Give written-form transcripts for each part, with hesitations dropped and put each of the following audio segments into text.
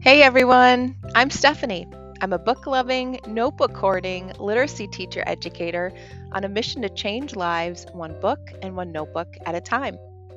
Hey everyone, I'm Stephanie. I'm a book loving, notebook hoarding literacy teacher educator on a mission to change lives one book and one notebook at a time.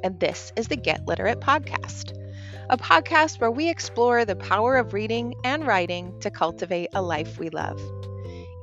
And this is the Get Literate podcast, a podcast where we explore the power of reading and writing to cultivate a life we love.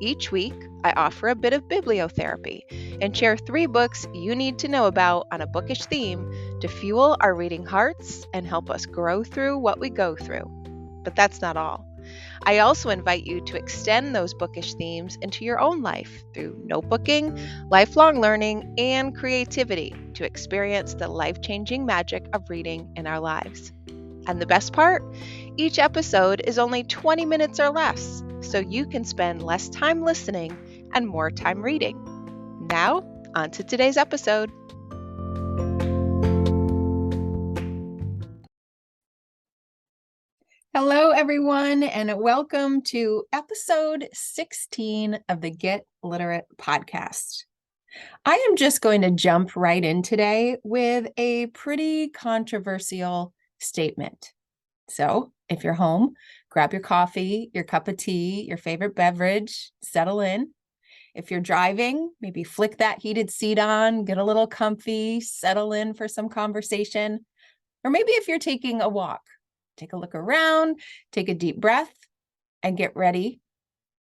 Each week, I offer a bit of bibliotherapy and share 3 books you need to know about on a bookish theme to fuel our reading hearts and help us grow through what we go through. But that's not all. I also invite you to extend those bookish themes into your own life through notebooking, lifelong learning, and creativity to experience the life-changing magic of reading in our lives. And the best part? Each episode is only 20 minutes or less, so you can spend less time listening and more time reading. Now, on to today's episode. Hello, everyone, and welcome to episode 16 of the Get Literate podcast. I am just going to jump right in today with a pretty controversial statement. So, if you're home, grab your coffee, your cup of tea, your favorite beverage, settle in. If you're driving, maybe flick that heated seat on, get a little comfy, settle in for some conversation. Or maybe if you're taking a walk, take a look around, take a deep breath, and get ready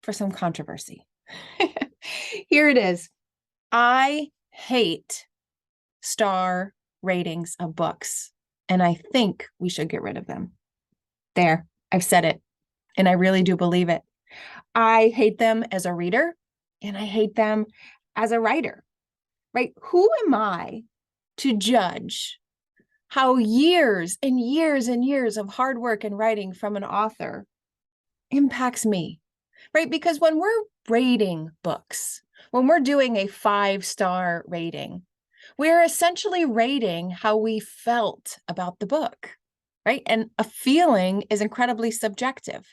for some controversy. Here it is. I hate star ratings of books, and I think we should get rid of them. There, I've said it, and I really do believe it. I hate them as a reader, and I hate them as a writer, right? Who am I to judge how years and years and years of hard work and writing from an author impacts me, right? Because when we're rating books, when we're doing a 5-star rating, we're essentially rating how we felt about the book, right? And a feeling is incredibly subjective.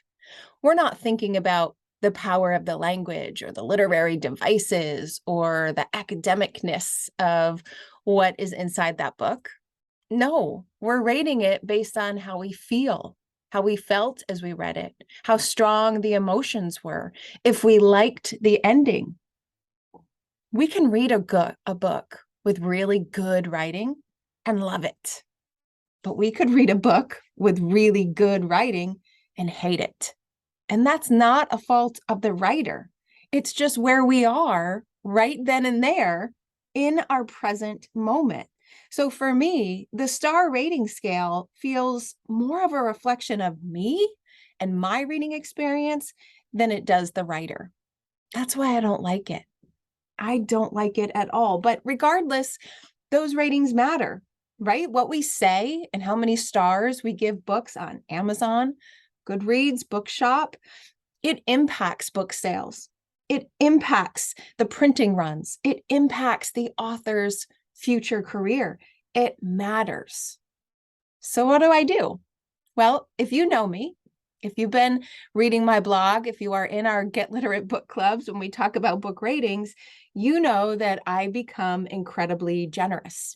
We're not thinking about the power of the language or the literary devices or the academicness of what is inside that book. No, we're rating it based on how we feel, how we felt as we read it, how strong the emotions were, if we liked the ending. We can read a book with really good writing and love it. But we could read a book with really good writing and hate it. And that's not a fault of the writer. It's just where we are right then and there in our present moment. So for me, the star rating scale feels more of a reflection of me and my reading experience than it does the writer. That's why I don't like it. I don't like it at all. But regardless, those ratings matter, right? What we say and how many stars we give books on Amazon, Goodreads, Bookshop, it impacts book sales. It impacts the printing runs. It impacts the author's future career. It matters. So what do I do? Well, if you know me, if you've been reading my blog, if you are in our Get Literate book clubs when we talk about book ratings, you know that I become incredibly generous.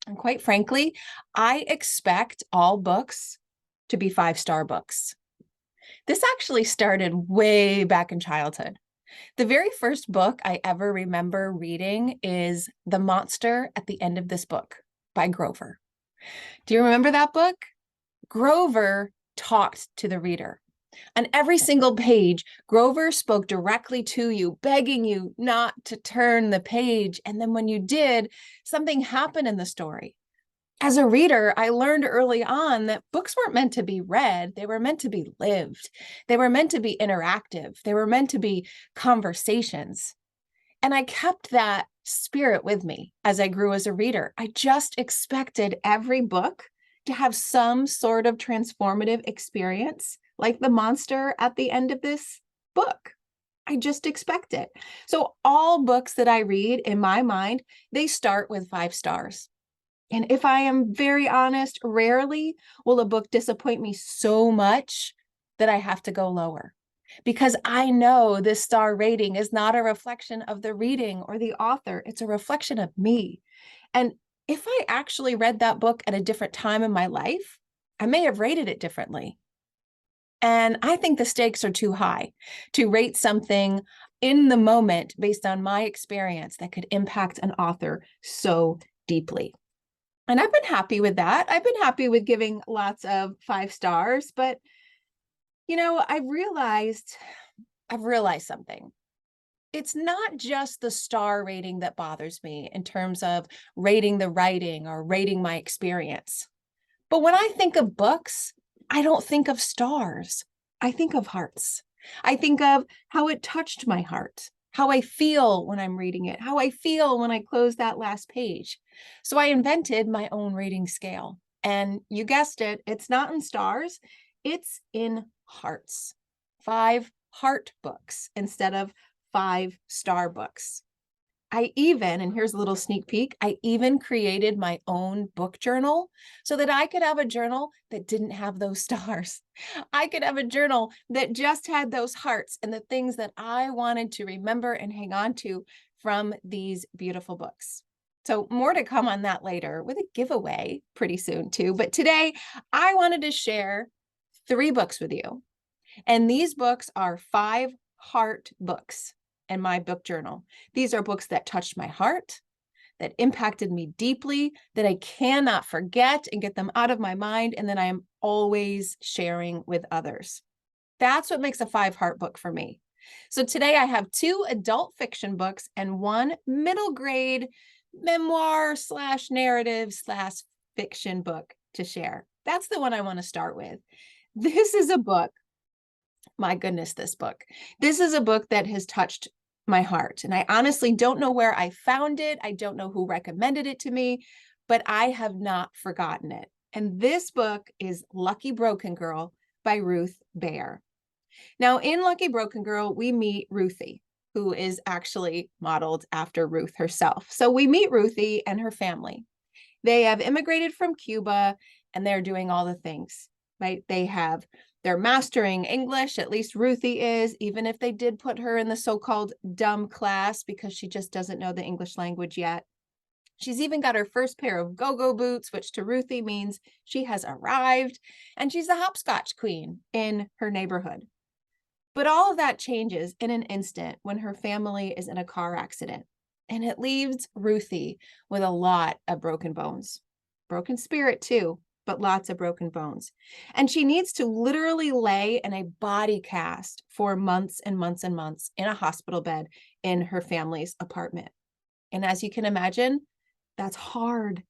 And quite frankly, I expect all books to be 5-star books. This actually started way back in childhood. The very first book I ever remember reading is The Monster at the End of This Book by Grover. Do you remember that book? Grover talked to the reader. On every single page, Grover spoke directly to you, begging you not to turn the page. And then when you did, something happened in the story. As a reader, I learned early on that books weren't meant to be read. They were meant to be lived. They were meant to be interactive. They were meant to be conversations. And I kept that spirit with me as I grew as a reader. I just expected every book to have some sort of transformative experience, like the monster at the end of this book. I just expect it. So all books that I read, in my mind, they start with 5 stars. And if I am very honest, rarely will a book disappoint me so much that I have to go lower. Because I know this star rating is not a reflection of the reading or the author. It's a reflection of me. And if I actually read that book at a different time in my life, I may have rated it differently. And I think the stakes are too high to rate something in the moment based on my experience that could impact an author so deeply. And I've been happy with that. I've been happy with giving lots of 5 stars, but I've realized something. It's not just the star rating that bothers me in terms of rating the writing or rating my experience. But when I think of books, I don't think of stars. I think of hearts. I think of how it touched my heart, how I feel when I'm reading it, how I feel when I close that last page. So I invented my own rating scale. And you guessed it, it's not in stars, it's in hearts. 5 heart books instead of 5 star books. And here's a little sneak peek, I even created my own book journal so that I could have a journal that didn't have those stars. I could have a journal that just had those hearts and the things that I wanted to remember and hang on to from these beautiful books. So more to come on that later with a giveaway pretty soon too. But today I wanted to share 3 books with you. And these books are 5 heart books in my book journal. These are books that touched my heart, that impacted me deeply, that I cannot forget and get them out of my mind, and that I am always sharing with others. That's what makes a 5 heart book for me. So today I have 2 adult fiction books and 1 middle grade memoir slash narrative slash fiction book to share. That's the one I want to start with. This is a book. My goodness, this book. This is a book that has touched my heart. And I honestly don't know where I found it. I don't know who recommended it to me, but I have not forgotten it. And this book is Lucky Broken Girl by Ruth Baer. Now, in Lucky Broken Girl, we meet Ruthie, who is actually modeled after Ruth herself. So we meet Ruthie and her family. They have immigrated from Cuba and they're doing all the things, right? They're mastering English, at least Ruthie is, even if they did put her in the so-called dumb class because she just doesn't know the English language yet. She's even got her first pair of go-go boots, which to Ruthie means she has arrived, and she's the hopscotch queen in her neighborhood. But all of that changes in an instant when her family is in a car accident, and it leaves Ruthie with a lot of broken bones. Broken spirit too, but lots of broken bones. And she needs to literally lay in a body cast for months and months and months in a hospital bed in her family's apartment. And as you can imagine, that's hard,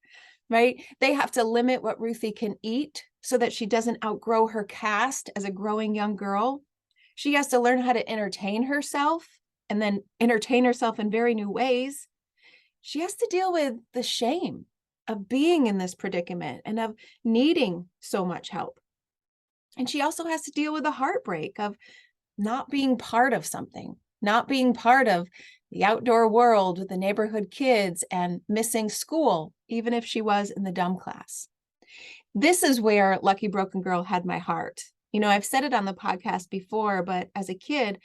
right? They have to limit what Ruthie can eat so that she doesn't outgrow her cast as a growing young girl. She has to learn how to entertain herself and then entertain herself in very new ways. She has to deal with the shame of being in this predicament and of needing so much help. And she also has to deal with the heartbreak of not being part of something, not being part of the outdoor world with the neighborhood kids and missing school, even if she was in the dumb class. This is where Lucky Broken Girl had my heart. I've said it on the podcast before, but as a kid,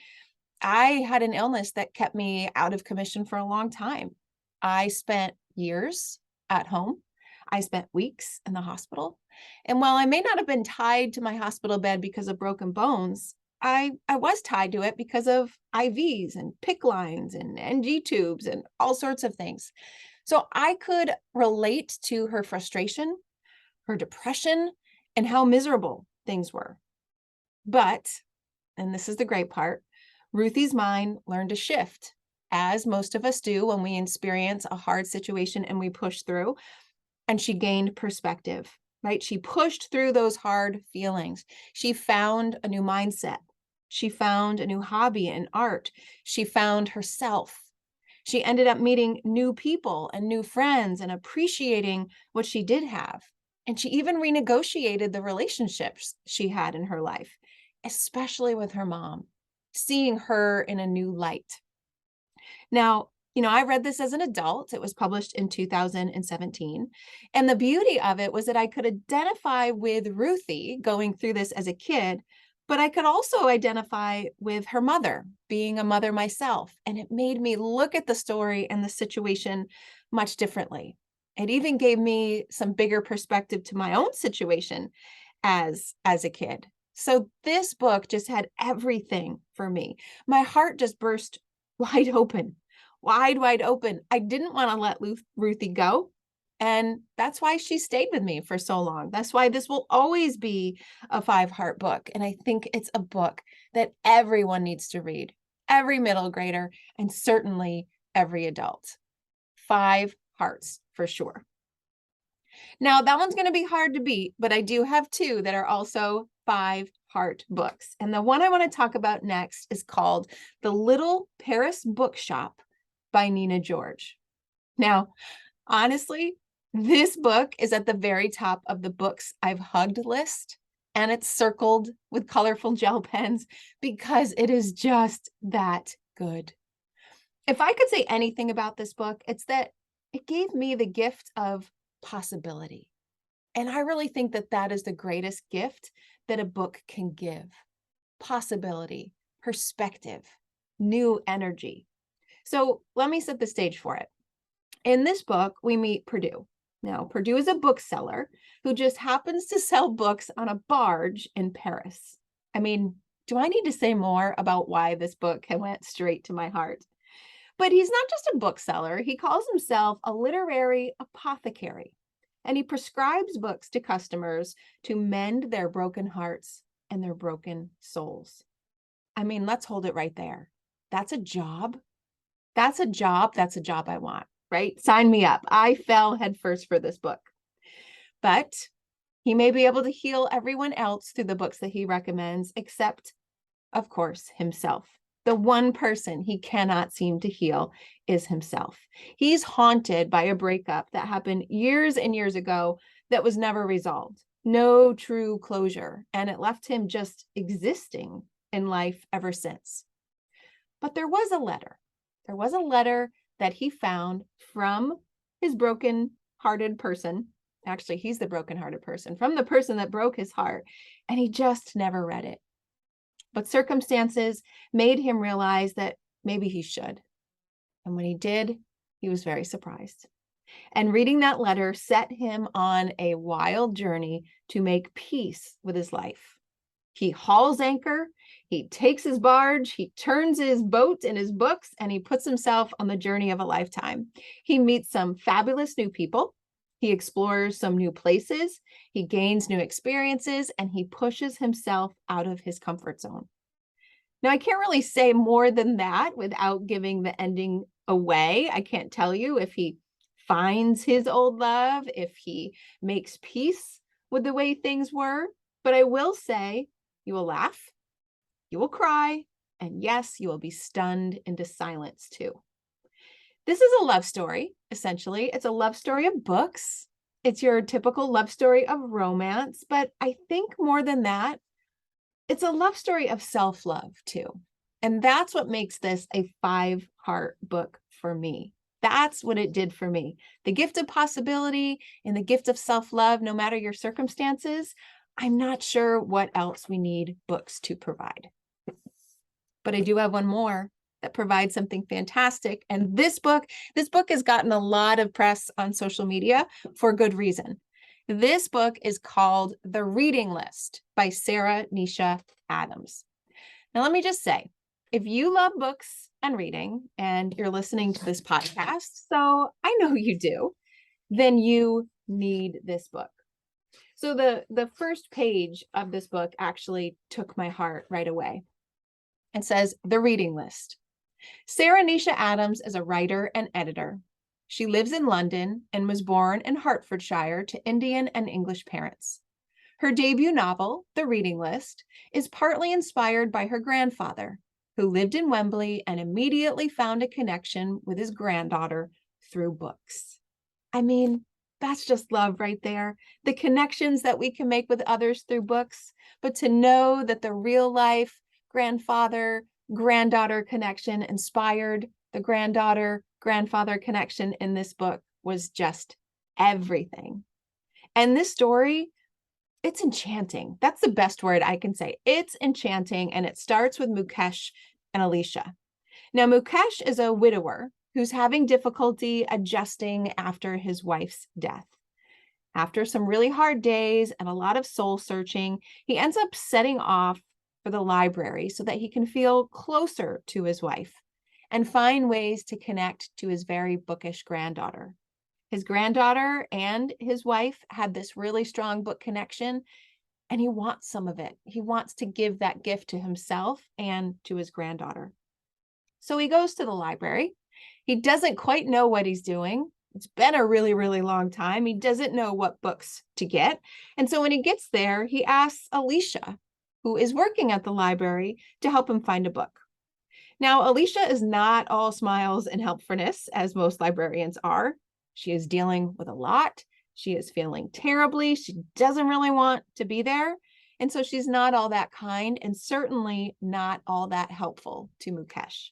I had an illness that kept me out of commission for a long time. I spent years at home. I spent weeks in the hospital. And while I may not have been tied to my hospital bed because of broken bones, I was tied to it because of IVs and PICC lines and NG tubes and all sorts of things. So I could relate to her frustration, her depression, and how miserable things were. But, and this is the great part, Ruthie's mind learned to shift, as most of us do when we experience a hard situation and we push through. And she gained perspective, right? She pushed through those hard feelings. She found a new mindset. She found a new hobby in art. She found herself. She ended up meeting new people and new friends and appreciating what she did have. And she even renegotiated the relationships she had in her life, especially with her mom, seeing her in a new light. Now, I read this as an adult. It was published in 2017. And the beauty of it was that I could identify with Ruthie going through this as a kid, but I could also identify with her mother, being a mother myself. And it made me look at the story and the situation much differently. It even gave me some bigger perspective to my own situation as a kid. So this book just had everything for me. My heart just burst wide open, wide open. I didn't want to let Ruthie go. And that's why she stayed with me for so long. That's why this will always be a 5-heart book. And I think it's a book that everyone needs to read, every middle grader, and certainly every adult. 5 hearts for sure. Now, that one's going to be hard to beat, but I do have 2 that are also 5-heart books. And the one I want to talk about next is called The Little Paris Bookshop by Nina George. Now, honestly, this book is at the very top of the books I've hugged list, and it's circled with colorful gel pens because it is just that good. If I could say anything about this book, it's that it gave me the gift of possibility. And I really think that that is the greatest gift that a book can give. Possibility, perspective, new energy. So let me set the stage for it. In this book, we meet Perdue. Now, Perdue is a bookseller who just happens to sell books on a barge in Paris. I mean, do I need to say more about why this book went straight to my heart? But he's not just a bookseller. He calls himself a literary apothecary, and he prescribes books to customers to mend their broken hearts and their broken souls. I mean, let's hold it right there. That's a job. That's a job. That's a job I want, right? Sign me up. I fell headfirst for this book. But he may be able to heal everyone else through the books that he recommends, except, of course, himself. The one person he cannot seem to heal is himself. He's haunted by a breakup that happened years and years ago that was never resolved. No true closure, and it left him just existing in life ever since. But there was a letter. There was a letter that he found from his broken-hearted person. Actually, he's the broken-hearted person, from the person that broke his heart, and he just never read it. But circumstances made him realize that maybe he should. And when he did, he was very surprised. And reading that letter set him on a wild journey to make peace with his life. He hauls anchor, he takes his barge, he turns his boat and his books, and he puts himself on the journey of a lifetime. He meets some fabulous new people. He explores some new places, he gains new experiences, and he pushes himself out of his comfort zone. Now, I can't really say more than that without giving the ending away. I can't tell you if he finds his old love, if he makes peace with the way things were, but I will say you will laugh, you will cry, and yes, you will be stunned into silence too. This is a love story, essentially. It's a love story of books. It's your typical love story of romance, but I think more than that, it's a love story of self-love too. And that's what makes this a 5-heart book for me. That's what it did for me. The gift of possibility and the gift of self-love, no matter your circumstances. I'm not sure what else we need books to provide. But I do have one more that provides something fantastic. And this book has gotten a lot of press on social media for good reason. This book is called The Reading List by Sarah Nisha Adams. Now, let me just say, if you love books and reading and you're listening to this podcast, so I know you do, then you need this book. So the first page of this book actually took my heart right away. It says, The Reading List. Sarah Nisha Adams is a writer and editor. She lives in London and was born in Hertfordshire to Indian and English parents. Her debut novel, The Reading List, is partly inspired by her grandfather, who lived in Wembley and immediately found a connection with his granddaughter through books. I mean, that's just love right there. The connections that we can make with others through books, but to know that the real life grandfather-granddaughter connection inspired the granddaughter-grandfather connection in this book was just everything. And this story, it's enchanting. That's the best word I can say. It's enchanting, and it starts with Mukesh and Alicia. Now, Mukesh is a widower who's having difficulty adjusting after his wife's death. After some really hard days and a lot of soul searching, he ends up setting off for the library so that he can feel closer to his wife and find ways to connect to his very bookish granddaughter. His granddaughter and his wife had this really strong book connection, and he wants some of it. He wants to give that gift to himself and to his granddaughter. So he goes to the library. He doesn't quite know what he's doing. It's been a really, really long time. He doesn't know what books to get. And so when he gets there, he asks Alicia, who is working at the library, to help him find a book. Now, Alicia is not all smiles and helpfulness, as most librarians are. She is dealing with a lot. She is feeling terribly. She doesn't really want to be there. And so she's not all that kind and certainly not all that helpful to Mukesh.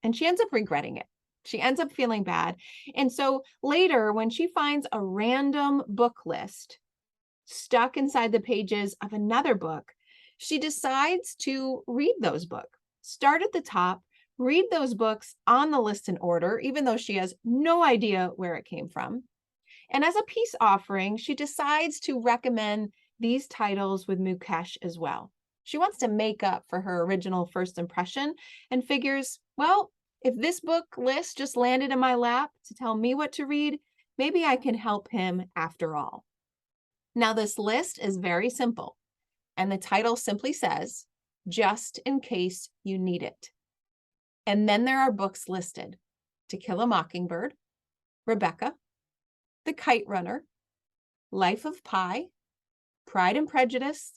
And she ends up regretting it. She ends up feeling bad. And so later, when she finds a random book list stuck inside the pages of another book, she decides to read those books. Start at the top, read those books on the list in order, even though she has no idea where it came from. And as a peace offering, she decides to recommend these titles with Mukesh as well. She wants to make up for her original first impression and figures, well, if this book list just landed in my lap to tell me what to read, maybe I can help him after all. Now, this list is very simple, and the title simply says, Just in Case You Need It. And then there are books listed: To Kill a Mockingbird, Rebecca, The Kite Runner, Life of Pi, Pride and Prejudice,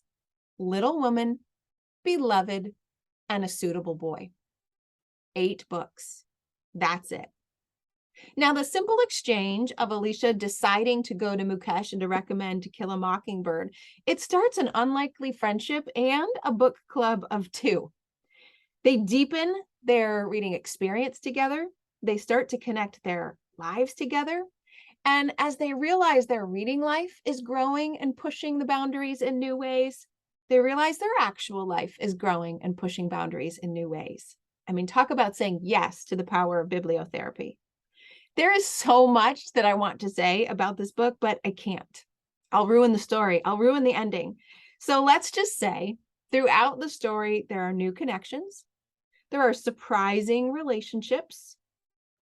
Little Woman, Beloved, and A Suitable Boy. 8 books. That's it. Now, the simple exchange of Alicia deciding to go to Mukesh and to recommend To Kill a Mockingbird, it starts an unlikely friendship and a book club of 2. They deepen their reading experience together. They start to connect their lives together. And as they realize their reading life is growing and pushing the boundaries in new ways, they realize their actual life is growing and pushing boundaries in new ways. I mean, talk about saying yes to the power of bibliotherapy. There is so much that I want to say about this book, but I can't. I'll ruin the story. I'll ruin the ending. So let's just say throughout the story, there are new connections. There are surprising relationships.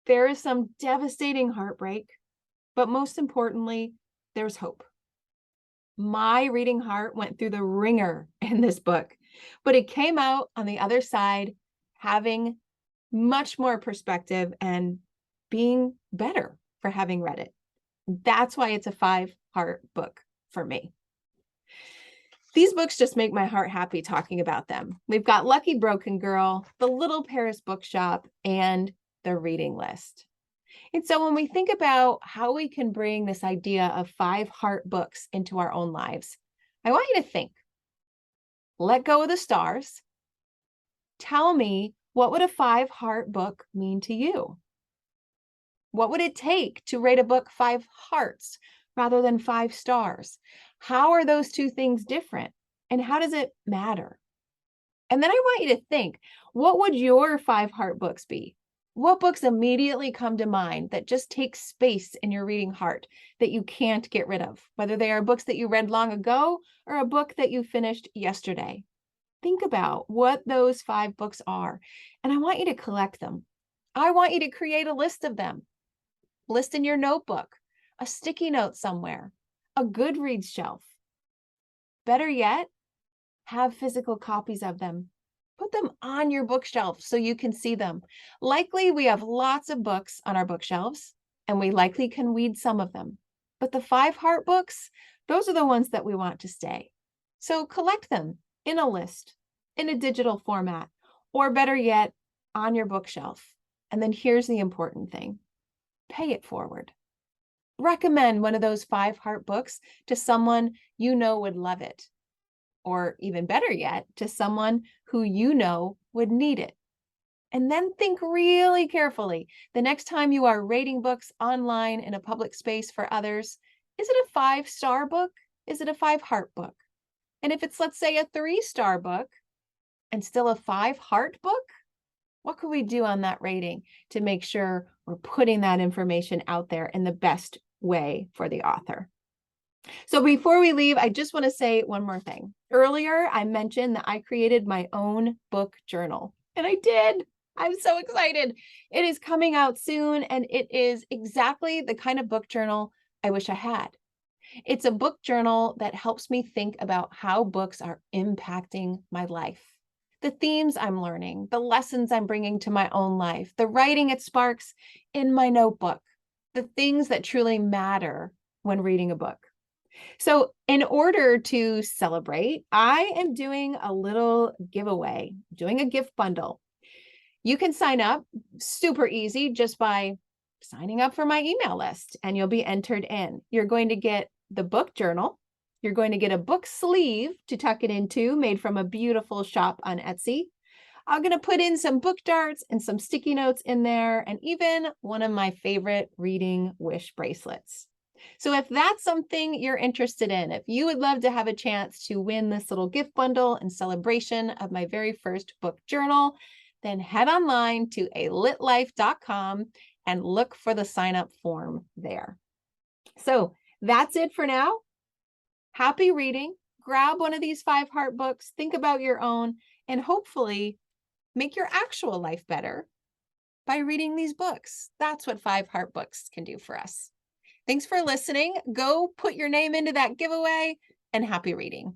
There is some devastating heartbreak. But most importantly, there's hope. My reading heart went through the ringer in this book, but it came out on the other side having much more perspective and being better for having read it. That's why it's a 5-heart book for me. These books just make my heart happy talking about them. We've got Lucky Broken Girl, The Little Paris Bookshop, and The Reading List. And so when we think about how we can bring this idea of 5-heart books into our own lives, I want you to think. Let go of the stars. Tell me, what would a 5-heart book mean to you? What would it take to rate a book 5 hearts rather than 5 stars? How are those two things different? And how does it matter? And then I want you to think, what would your 5-heart books be? What books immediately come to mind that just take space in your reading heart that you can't get rid of, whether they are books that you read long ago or a book that you finished yesterday? Think about what those 5 books are, and I want you to collect them. I want you to create a list of them. List in your notebook, a sticky note somewhere, a Goodreads shelf. Better yet, have physical copies of them. Put them on your bookshelf so you can see them. Likely we have lots of books on our bookshelves, and we likely can read some of them. But the 5-heart books, those are the ones that we want to stay. So collect them in a list, in a digital format, or better yet, on your bookshelf. And then here's the important thing. Pay it forward. Recommend one of those 5-heart books to someone you know would love it. Or even better yet, to someone who you know would need it. And then think really carefully the next time you are rating books online in a public space for others. Is it a 5-star book? Is it a 5-heart book? And if it's, let's say, a 3-star book and still a 5-heart book, what could we do on that rating to make sure we're putting that information out there in the best way for the author? So before we leave, I just want to say one more thing. Earlier, I mentioned that I created my own book journal, and I did. I'm so excited. It is coming out soon, and it is exactly the kind of book journal I wish I had. It's a book journal that helps me think about how books are impacting my life, the themes I'm learning, the lessons I'm bringing to my own life, the writing it sparks in my notebook, the things that truly matter when reading a book. So, in order to celebrate, I am doing a little giveaway, doing a gift bundle. You can sign up super easy just by signing up for my email list, and you'll be entered in. You're going to get the book journal. You're going to get a book sleeve to tuck it into, made from a beautiful shop on Etsy. I'm going to put in some book darts and some sticky notes in there, and even one of my favorite reading wish bracelets. So if that's something you're interested in, if you would love to have a chance to win this little gift bundle in celebration of my very first book journal, then head online to alitlife.com and look for the sign up form there. So that's it for now. Happy reading. Grab one of these 5 heart books, think about your own, and hopefully make your actual life better by reading these books. That's what 5 heart books can do for us. Thanks for listening. Go put your name into that giveaway, and happy reading.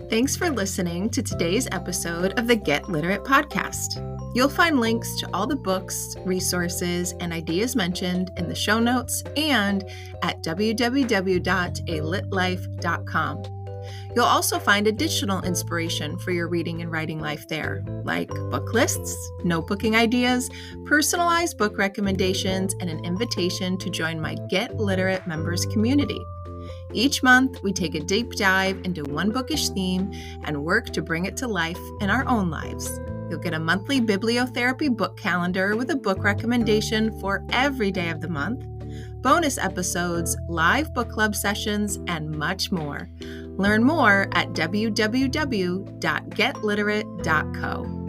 Thanks for listening to today's episode of the Get Literate podcast. You'll find links to all the books, resources, and ideas mentioned in the show notes and at www.alitlife.com. You'll also find additional inspiration for your reading and writing life there, like book lists, notebooking ideas, personalized book recommendations, and an invitation to join my Get Literate members community. Each month, we take a deep dive into one bookish theme and work to bring it to life in our own lives. You'll get a monthly bibliotherapy book calendar with a book recommendation for every day of the month, bonus episodes, live book club sessions, and much more. Learn more at www.getliterate.co.